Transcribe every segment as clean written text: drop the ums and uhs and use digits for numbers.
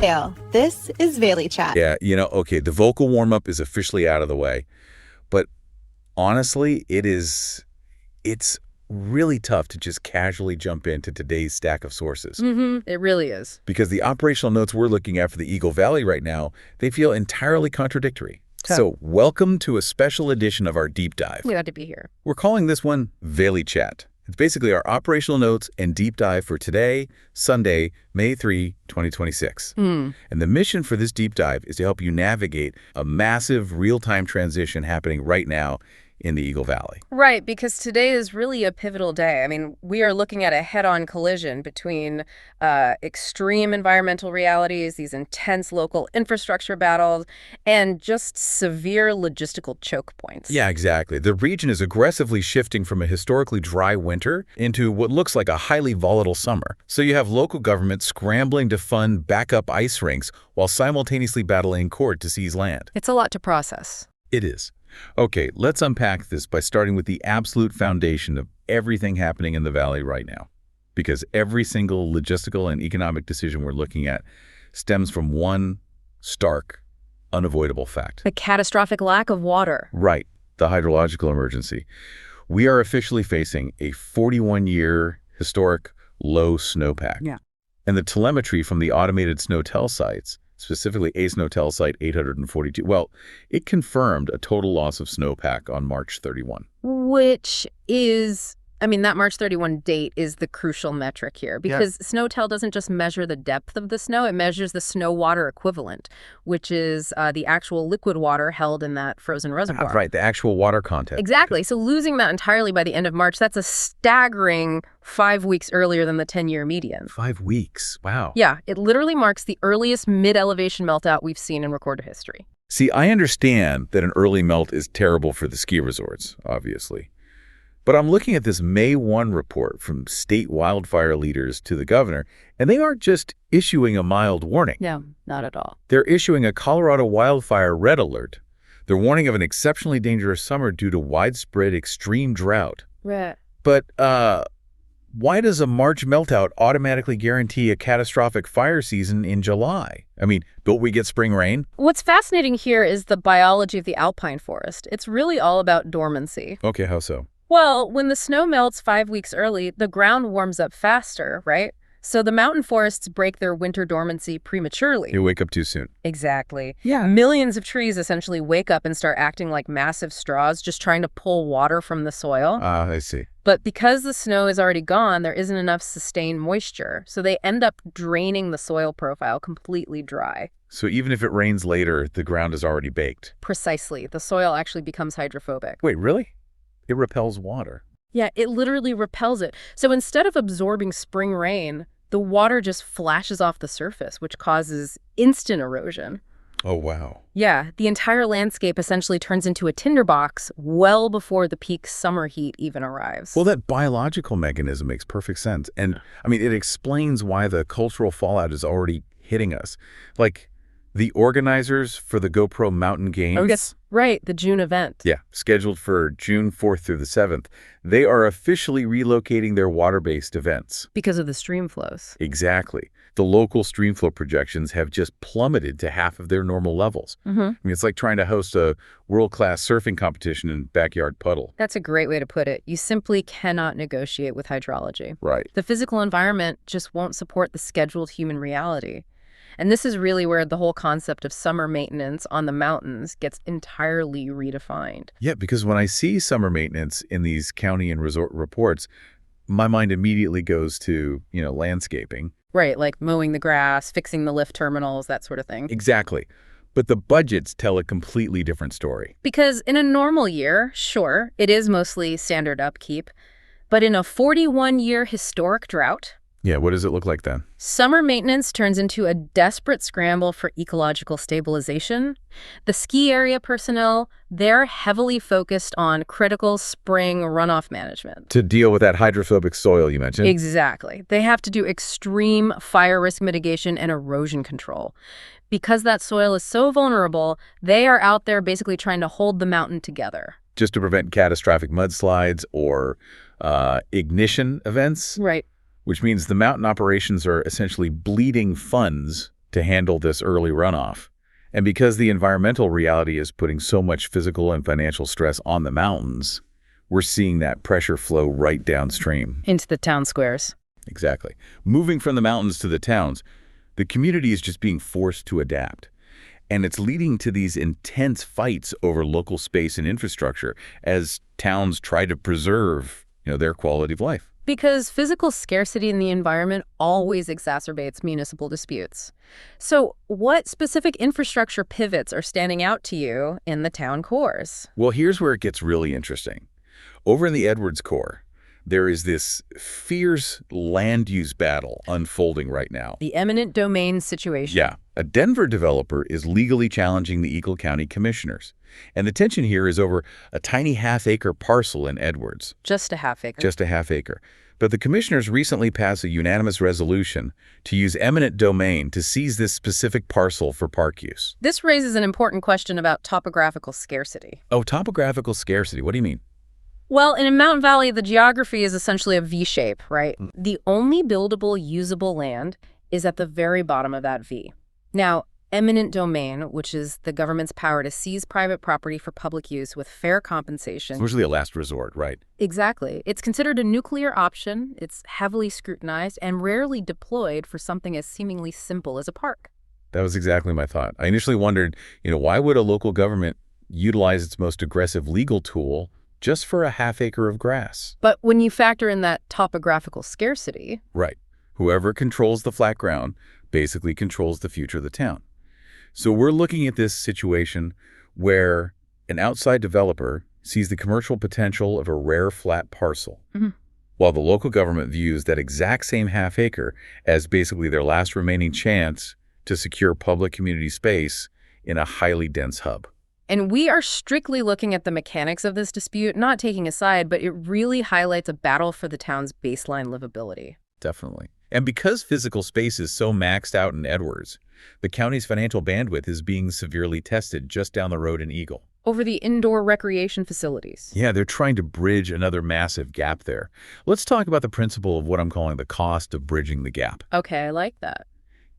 Dale, this is vailychat. Yeah, okay, the vocal warm-up is officially out of the way. But honestly, it's really tough to just casually jump into today's stack of sources. It really is. Because the operational notes we're looking at for the Eagle Valley right now, they feel entirely contradictory. So welcome to a special edition of our deep dive. Glad to be here. We're calling this one vailychat. It's basically our operational notes and deep dive for today, Sunday, May 3, 2026. And the mission for this deep dive is to help you navigate a massive real-time transition happening right now in the Eagle Valley. Right, because today is really a pivotal day. I mean, we are looking at a head-on collision between extreme environmental realities, these intense local infrastructure battles, and just severe logistical choke points. Yeah, exactly. The region is aggressively shifting from a historically dry winter into what looks like a highly volatile summer. So you have local government scrambling to fund backup ice rinks while simultaneously battling court to seize land. It's a lot to process. It is. Okay, let's unpack this by starting with the absolute foundation of everything happening in the valley right now. Because every single logistical and economic decision we're looking at stems from one stark, unavoidable fact. The catastrophic lack of water. Right, the hydrological emergency. We are officially facing a 41-year historic low snowpack. Yeah. And the telemetry from the automated SNOTEL sites, specifically a SNOTEL site 842, well, it confirmed a total loss of snowpack on March 31. Which is, that March 31 date is the crucial metric here, because SNOTEL doesn't just measure the depth of the snow, it measures the snow water equivalent, which is the actual liquid water held in that frozen reservoir. Right, the actual water content. Exactly. So losing that entirely by the end of March, that's a staggering 5 weeks earlier than the 10-year median. 5 weeks. Wow. Yeah, it literally marks the earliest mid-elevation meltout we've seen in recorded history. See, I understand that an early melt is terrible for the ski resorts, obviously. But I'm looking at this May 1 report from state wildfire leaders to the governor, and they aren't just issuing a mild warning. No, not at all. They're issuing a Colorado wildfire red alert. They're warning of an exceptionally dangerous summer due to widespread extreme drought. Right. But why does a March meltout automatically guarantee a catastrophic fire season in July? Don't we get spring rain? What's fascinating here is the biology of the alpine forest. It's really all about dormancy. Okay, how so? Well, when the snow melts 5 weeks early, the ground warms up faster, right? So the mountain forests break their winter dormancy prematurely. You wake up too soon. Exactly. Yeah. Millions of trees essentially wake up and start acting like massive straws, just trying to pull water from the soil. I see. But because the snow is already gone, there isn't enough sustained moisture. So they end up draining the soil profile completely dry. So even if it rains later, the ground is already baked. Precisely. The soil actually becomes hydrophobic. Wait, really? It repels water. Yeah, it literally repels it. So instead of absorbing spring rain, the water just flashes off the surface, which causes instant erosion. Oh, wow. Yeah, the entire landscape essentially turns into a tinderbox well before the peak summer heat even arrives. Well, that biological mechanism makes perfect sense. And, it explains why the cultural fallout is already hitting us. Like, the organizers for the GoPro Mountain Games. Oh, yes. Right, the June event. Yeah, scheduled for June 4th through the 7th. They are officially relocating their water-based events. Because of the stream flows. Exactly. The local stream flow projections have just plummeted to half of their normal levels. It's like trying to host a world-class surfing competition in backyard puddle. That's a great way to put it. You simply cannot negotiate with hydrology. Right. The physical environment just won't support the scheduled human reality. And this is really where the whole concept of summer maintenance on the mountains gets entirely redefined. Yeah, because when I see summer maintenance in these county and resort reports, my mind immediately goes to, landscaping. Right, like mowing the grass, fixing the lift terminals, that sort of thing. Exactly. But the budgets tell a completely different story. Because in a normal year, sure, it is mostly standard upkeep. But in a 41-year historic drought, Yeah, what does it look like then? summer maintenance turns into a desperate scramble for ecological stabilization. The ski area personnel, they're heavily focused on critical spring runoff management. To deal with that hydrophobic soil you mentioned? Exactly. They have to do extreme fire risk mitigation and erosion control. Because that soil is so vulnerable, they are out there basically trying to hold the mountain together. Just to prevent catastrophic mudslides or ignition events? Right. Which means the mountain operations are essentially bleeding funds to to handle this early runoff. And because the environmental reality is putting so much physical and financial stress on the mountains, we're seeing that pressure flow right downstream. Into the town squares. Exactly. Moving from the mountains to the towns, the community is just being forced to adapt. And it's leading to these intense fights over local space and infrastructure as towns try to preserve, their quality of life. Because physical scarcity in the environment always exacerbates municipal disputes. So what specific infrastructure pivots are standing out to you in the town cores? Well, here's where it gets really interesting. Over in the Edwards core, there is this fierce land use battle unfolding right now. The eminent domain situation. Yeah. A Denver developer is legally challenging the Eagle County commissioners. And the tension here is over a tiny half-acre parcel in Edwards. Just a half acre. Just a half acre. But the commissioners recently passed a unanimous resolution to use eminent domain to seize this specific parcel for park use. This raises an important question about topographical scarcity. Oh, topographical scarcity. What do you mean? Well, in a mountain valley, the geography is essentially a V-shape, right? The only buildable, usable land is at the very bottom of that V. Now, eminent domain, which is the government's power to seize private property for public use with fair compensation. It's usually a last resort, right? Exactly. It's considered a nuclear option, it's heavily scrutinized, and rarely deployed for something as seemingly simple as a park. That was exactly my thought. I initially wondered, why would a local government utilize its most aggressive legal tool just for a half acre of grass? But when you factor in that topographical scarcity... Right. Whoever controls the flat ground basically controls the future of the town. So we're looking at this situation where an outside developer sees the commercial potential of a rare flat parcel, while the local government views that exact same half acre as basically their last remaining chance to secure public community space in a highly dense hub. And we are strictly looking at the mechanics of this dispute, not taking a side, but it really highlights a battle for the town's baseline livability. Definitely. And because physical space is so maxed out in Edwards, the county's financial bandwidth is being severely tested just down the road in Eagle. Over the indoor recreation facilities. Yeah, they're trying to bridge another massive gap there. Let's talk about the principle of what I'm calling the cost of bridging the gap. Okay, I like that.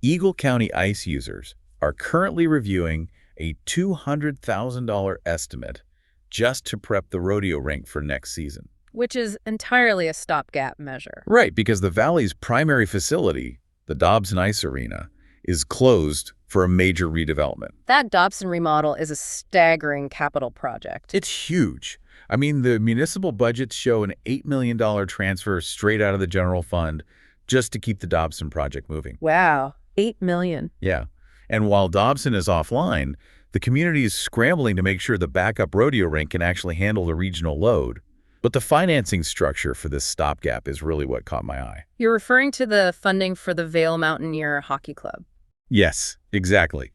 Eagle County ICE users are currently reviewing a $200,000 estimate just to prep the rodeo rink for next season. Which is entirely a stopgap measure. Right, because the Valley's primary facility, the Dobson Ice Arena, is closed for a major redevelopment. That Dobson remodel is a staggering capital project. It's huge. I mean, the municipal budgets show an $8 million transfer straight out of the general fund just to keep the Dobson project moving. Wow, $8 million. Yeah. And while Dobson is offline, the community is scrambling to make sure the backup rodeo rink can actually handle the regional load. But the financing structure for this stopgap is really what caught my eye. You're referring to the funding for the Vail Mountaineer Hockey Club. Yes, exactly.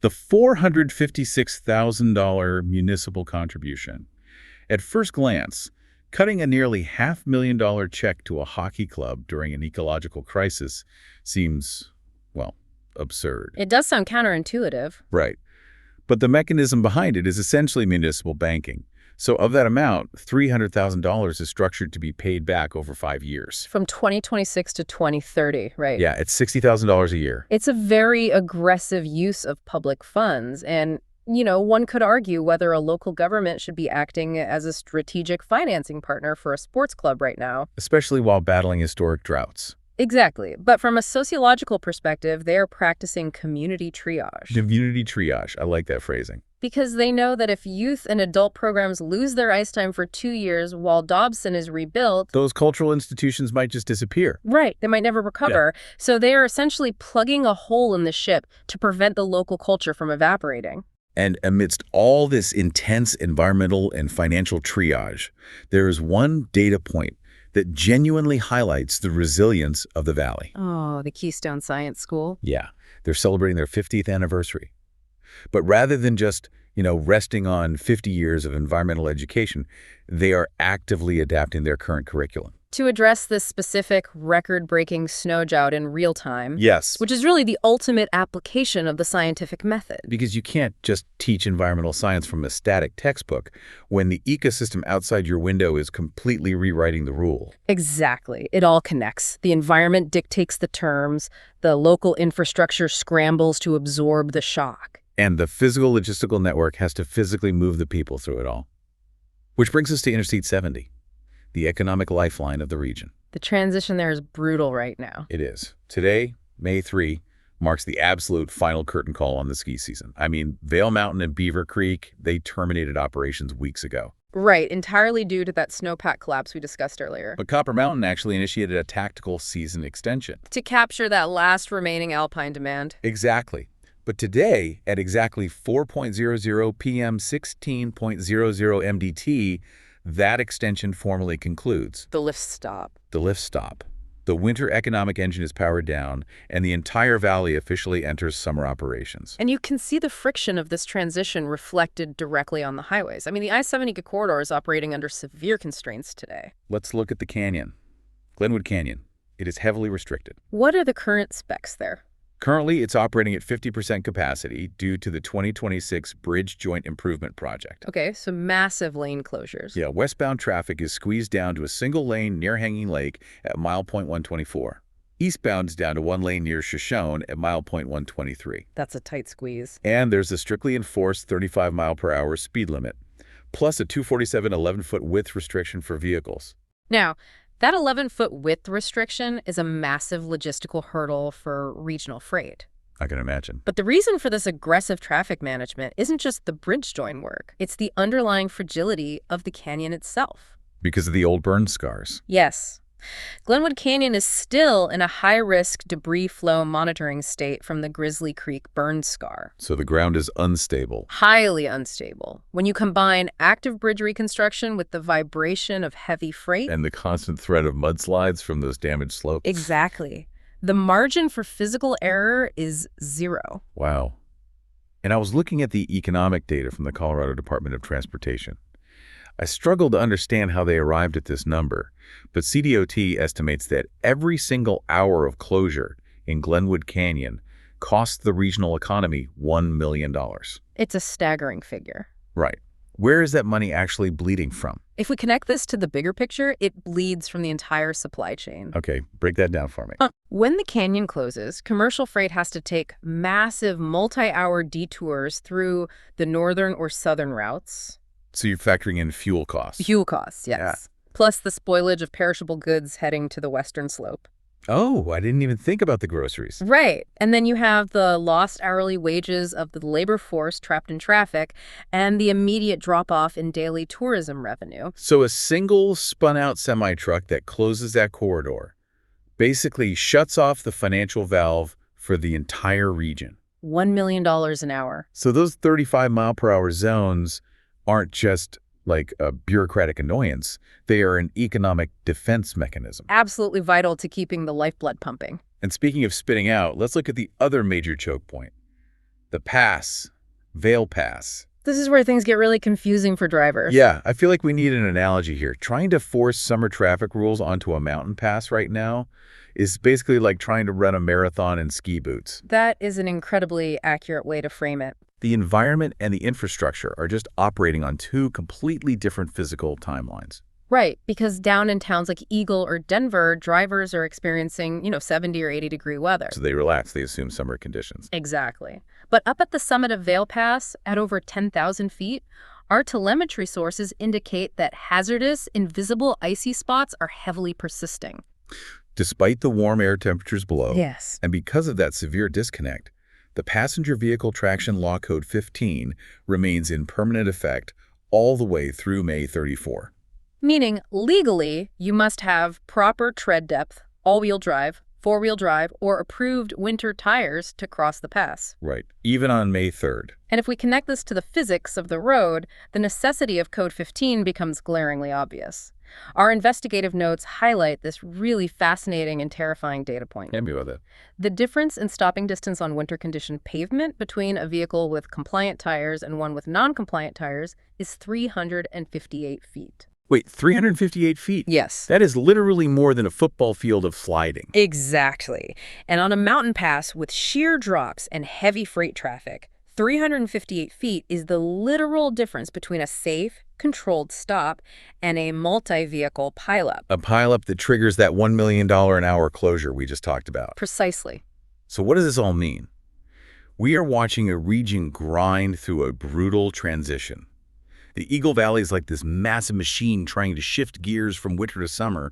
The $456,000 municipal contribution. At first glance, cutting a nearly $500,000 check to a hockey club during an ecological crisis seems, well, absurd. It does sound counterintuitive. Right. But the mechanism behind it is essentially municipal banking. So of that amount, $300,000 is structured to be paid back over 5 years. From 2026 to 2030, right? Yeah, it's $60,000 a year. It's a very aggressive use of public funds. And, one could argue whether a local government should be acting as a strategic financing partner for a sports club right now. Especially while battling historic droughts. Exactly. But from a sociological perspective, they are practicing community triage. Community triage. I like that phrasing. Because they know that if youth and adult programs lose their ice time for 2 years while Dobson is rebuilt... those cultural institutions might just disappear. Right. They might never recover. Yeah. So they are essentially plugging a hole in the ship to prevent the local culture from evaporating. And amidst all this intense environmental and financial triage, there is one data point that genuinely highlights the resilience of the Valley. Oh, the Keystone Science School? Yeah. They're celebrating their 50th anniversary. But rather than just, resting on 50 years of environmental education, they are actively adapting their current curriculum. to address this specific record-breaking snow drought in real time. Yes. Which is really the ultimate application of the scientific method. Because you can't just teach environmental science from a static textbook when the ecosystem outside your window is completely rewriting the rule. Exactly. It all connects. The environment dictates the terms, the local infrastructure scrambles to absorb the shock. And the physical logistical network has to physically move the people through it all. Which brings us to Interstate 70, the economic lifeline of the region. The transition there is brutal right now. It is. Today, May 3, marks the absolute final curtain call on the ski season. I mean, Vail Mountain and Beaver Creek, they terminated operations weeks ago. Right, entirely due to that snowpack collapse we discussed earlier. But Copper Mountain actually initiated a tactical season extension. To capture that last remaining alpine demand. Exactly. But today, at exactly 4:00 p.m. 16:00 MDT, that extension formally concludes. The lift stop. The lift stop. The winter economic engine is powered down, and the entire valley officially enters summer operations. And you can see the friction of this transition reflected directly on the highways. I mean, the I-70 corridor is operating under severe constraints today. Let's look at the canyon. Glenwood Canyon. It is heavily restricted. What are the current specs there? Currently, it's operating at 50% capacity due to the 2026 Bridge Joint Improvement Project. Okay, so massive lane closures. Yeah, westbound traffic is squeezed down to a single lane near Hanging Lake at mile point 124. Eastbound is down to one lane near Shoshone at mile point 123. That's a tight squeeze. And there's a strictly enforced 35-mile-per-hour speed limit, plus a 247 11-foot width restriction for vehicles. Now, that 11-foot width restriction is a massive logistical hurdle for regional freight. I can imagine. But the reason for this aggressive traffic management isn't just the bridge join work. It's the underlying fragility of the canyon itself. Because of the old burn scars. Yes. Glenwood Canyon is still in a high-risk debris flow monitoring state from the Grizzly Creek burn scar. So the ground is unstable. Highly unstable. When you combine active bridge reconstruction with the vibration of heavy freight... And the constant threat of mudslides from those damaged slopes. Exactly. The margin for physical error is zero. Wow. And I was looking at the economic data from the Colorado Department of Transportation. I struggled to understand how they arrived at this number, but CDOT estimates that every single hour of closure in Glenwood Canyon costs the regional economy $1 million. It's a staggering figure. Right. Where is that money actually bleeding from? If we connect this to the bigger picture, it bleeds from the entire supply chain. Okay, break that down for me. When the canyon closes, commercial freight has to take massive multi-hour detours through the northern or southern routes. So you're factoring in fuel costs. Fuel costs, yes. Yeah. Plus the spoilage of perishable goods heading to the western slope. Oh, I didn't even think about the groceries. Right. And then you have the lost hourly wages of the labor force trapped in traffic and the immediate drop-off in daily tourism revenue. So a single spun-out semi-truck that closes that corridor basically shuts off the financial valve for the entire region. $1 million an hour. So those 35-mile-per-hour zones aren't just like a bureaucratic annoyance. They are an economic defense mechanism. Absolutely vital to keeping the lifeblood pumping. And speaking of spitting out, let's look at the other major choke point. The pass. Vail Pass. This is where things get really confusing for drivers. Yeah, I feel like we need an analogy here. Trying to force summer traffic rules onto a mountain pass right now is basically like trying to run a marathon in ski boots. That is an incredibly accurate way to frame it. The environment and the infrastructure are just operating on two completely different physical timelines. Right, because down in towns like Eagle or Denver, drivers are experiencing, 70 or 80-degree weather. So they relax, they assume summer conditions. Exactly. But up at the summit of Vail Pass, at over 10,000 feet, our telemetry sources indicate that hazardous, invisible icy spots are heavily persisting. Despite the warm air temperatures below, Yes. And because of that severe disconnect, the Passenger Vehicle Traction Law Code 15 remains in permanent effect all the way through May 34. Meaning, legally, you must have proper tread depth, all-wheel drive, four-wheel drive, or approved winter tires to cross the pass. Right, even on May 3rd. And if we connect this to the physics of the road, the necessity of Code 15 becomes glaringly obvious. Our investigative notes highlight this really fascinating and terrifying data point. Hit me with it. The difference in stopping distance on winter-conditioned pavement between a vehicle with compliant tires and one with non-compliant tires is 358 feet. Wait, 358 feet? Yes. That is literally more than a football field of sliding. Exactly. And on a mountain pass with sheer drops and heavy freight traffic, 358 feet is the literal difference between a safe, controlled stop and a multi-vehicle pileup. A pileup that triggers that $1 million an hour closure we just talked about. Precisely. So what does this all mean? We are watching a region grind through a brutal transition. The Eagle Valley is like this massive machine trying to shift gears from winter to summer,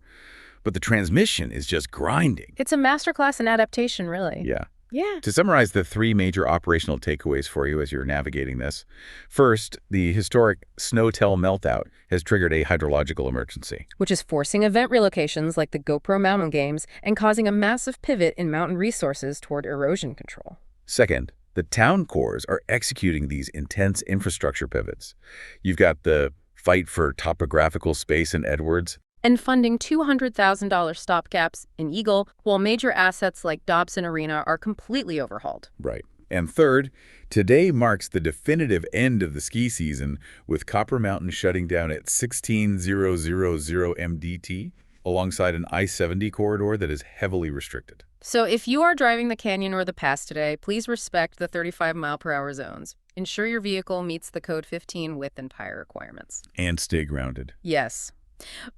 but the transmission is just grinding. It's a masterclass in adaptation, really. Yeah. Yeah. To summarize the three major operational takeaways for you as you're navigating this, first, the historic Snowtell meltdown has triggered a hydrological emergency. Which is forcing event relocations like the GoPro Mountain Games and causing a massive pivot in mountain resources toward erosion control. Second, the town cores are executing these intense infrastructure pivots. You've got the fight for topographical space in Edwards, And funding $200,000 stopgaps in Eagle, while major assets like Dobson Arena are completely overhauled. right. And third, today marks the definitive end of the ski season, with Copper Mountain shutting down at 16,000 MDT, alongside an I-70 corridor that is heavily restricted. So if you are driving the canyon or the pass today, please respect the 35-mile-per-hour zones. Ensure your vehicle meets the Code 15 width and tire requirements. And stay grounded. Yes.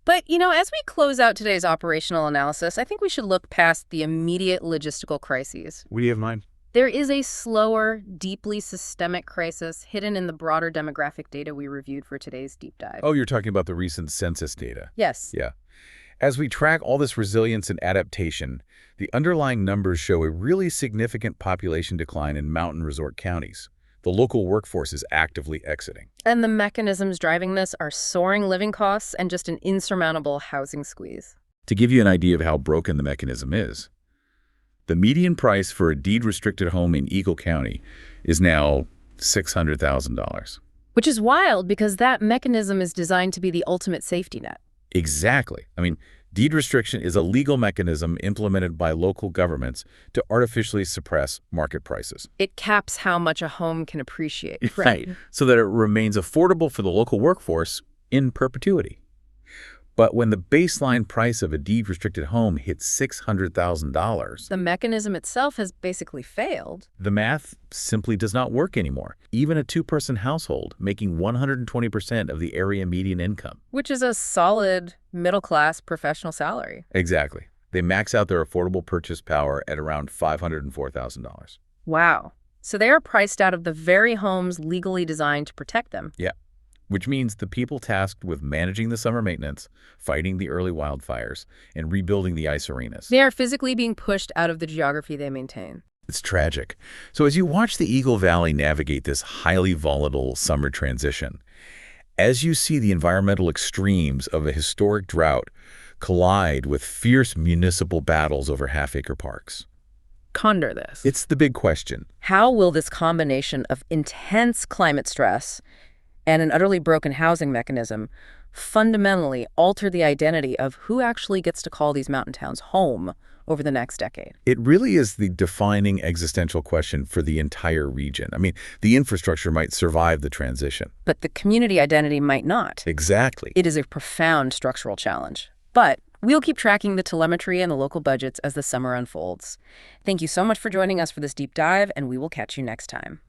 But, as we close out today's operational analysis, I think we should look past the immediate logistical crises. What do you have in mind? There is a slower, deeply systemic crisis hidden in the broader demographic data we reviewed for today's deep dive. Oh, you're talking about the recent census data. Yes. Yeah. As we track all this resilience and adaptation, the underlying numbers show a really significant population decline in mountain resort counties. The local workforce is actively exiting. And the mechanisms driving this are soaring living costs and just an insurmountable housing squeeze. To give you an idea of how broken the mechanism is, the median price for a deed-restricted home in Eagle County is now $600,000. Which is wild because that mechanism is designed to be the ultimate safety net. Exactly. I mean, deed restriction is a legal mechanism implemented by local governments to artificially suppress market prices. It caps how much a home can appreciate. Right. So that it remains affordable for the local workforce in perpetuity. But when the baseline price of a deed-restricted home hits $600,000, The mechanism itself has basically failed. the math simply does not work anymore. Even a two-person household making 120% of the area median income. Which is a solid middle-class professional salary. Exactly. They max out their affordable purchase power at around $504,000. Wow. So they are priced out of the very homes legally designed to protect them. Yeah. Which means the people tasked with managing the summer maintenance, fighting the early wildfires, and rebuilding the ice arenas. They are physically being pushed out of the geography they maintain. It's tragic. So as you watch the Eagle Valley navigate this highly volatile summer transition, as you see the environmental extremes of a historic drought collide with fierce municipal battles over half-acre parks, Ponder this. it's the big question. How will this combination of intense climate stress and an utterly broken housing mechanism fundamentally alter the identity of who actually gets to call these mountain towns home over the next decade? It really is the defining existential question for the entire region. I mean, the infrastructure might survive the transition. But the community identity might not. Exactly. It is a profound structural challenge. But we'll keep tracking the telemetry and the local budgets as the summer unfolds. Thank you so much for joining us for this deep dive, and we will catch you next time.